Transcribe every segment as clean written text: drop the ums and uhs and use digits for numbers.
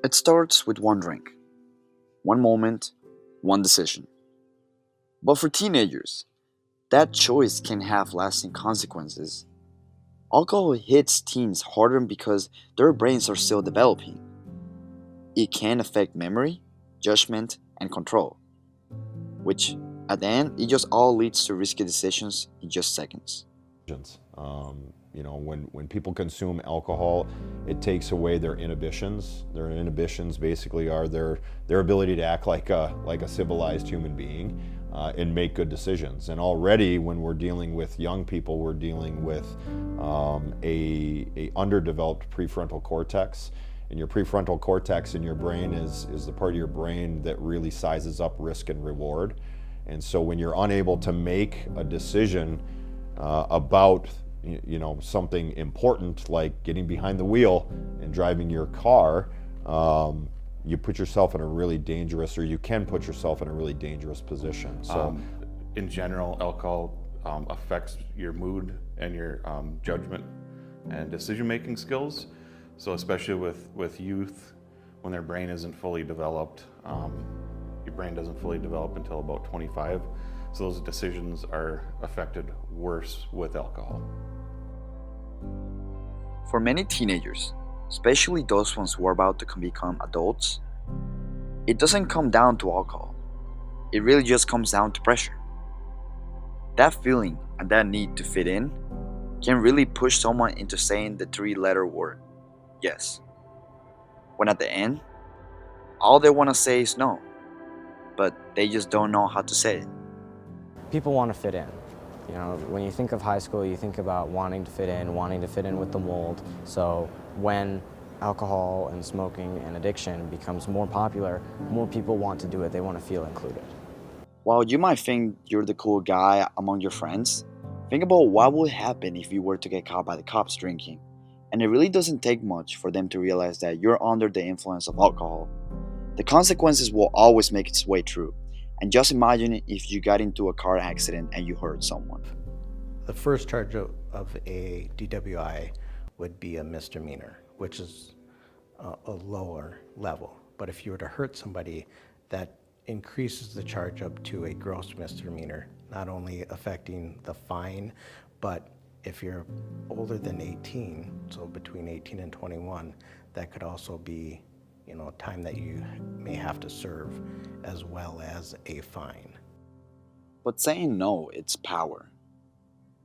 It starts with one drink, one moment, one decision. But for teenagers, that choice can have lasting consequences. Alcohol hits teens harder because their brains are still developing. It can affect memory, judgment, and control, which at the end, it just all leads to risky decisions in just seconds. When people consume alcohol, it takes away their inhibitions. Their inhibitions basically are their ability to act like a civilized human being and make good decisions. And already, when we're dealing with young people, we're dealing with a underdeveloped prefrontal cortex. And your prefrontal cortex in your brain is the part of your brain that really sizes up risk and reward. And so when you're unable to make a decision about something important like getting behind the wheel and driving your car, you put yourself in a really dangerous, or you can put yourself in a really dangerous position. So, in general, alcohol affects your mood and your judgment and decision-making skills. So especially with youth, when their brain isn't fully developed, your brain doesn't fully develop until about 25. So those decisions are affected worse with alcohol. For many teenagers, especially those ones who are about to become adults, it doesn't come down to alcohol. It really just comes down to pressure. That feeling and that need to fit in can really push someone into saying the three-letter word, yes. When at the end, all they want to say is no, but they just don't know how to say it. People want to fit in. When you think of high school, you think about wanting to fit in with the mold. So when alcohol and smoking and addiction becomes more popular, more people want to do it. They want to feel included. While you might think you're the cool guy among your friends, think about what would happen if you were to get caught by the cops drinking. And it really doesn't take much for them to realize that you're under the influence of alcohol. The consequences will always make its way through. And just imagine if you got into a car accident and you hurt someone. The first charge of a DWI would be a misdemeanor, which is a lower level. But if you were to hurt somebody, that increases the charge up to a gross misdemeanor, not only affecting the fine, but if you're older than 18, so between 18 and 21, that could also be time that you may have to serve, as well as a fine. But saying no, it's power.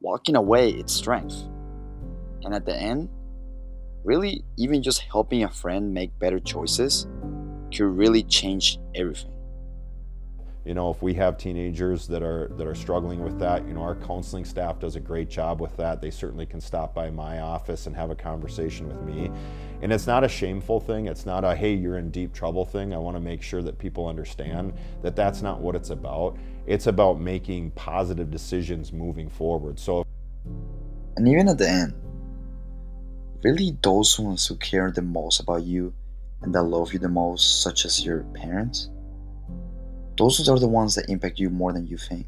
Walking away, it's strength. And at the end, really, even just helping a friend make better choices could really change everything. If we have teenagers that are struggling with that, our counseling staff does a great job with that. They certainly can stop by my office and have a conversation with me. And it's not a shameful thing. It's not a, hey, you're in deep trouble thing. I want to make sure that people understand that that's not what it's about. It's about making positive decisions moving forward. And even at the end, really those ones who care the most about you and that love you the most, such as your parents, those are the ones that impact you more than you think.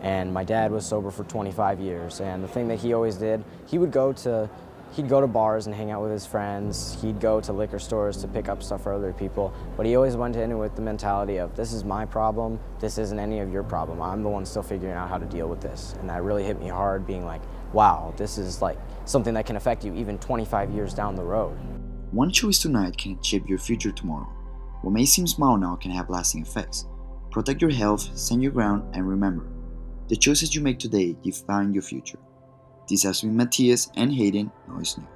And my dad was sober for 25 years, and the thing that he always did, he'd go to bars and hang out with his friends. He'd go to liquor stores to pick up stuff for other people, but he always went in with the mentality of, this is my problem, this isn't any of your problem. I'm the one still figuring out how to deal with this. And that really hit me hard, being like, wow, this is like something that can affect you even 25 years down the road. One choice tonight can shape your future tomorrow. What may seem small now can have lasting effects. Protect your health, stand your ground, and remember, the choices you make today define your future. This has been Matthias and Hayden, Noise News.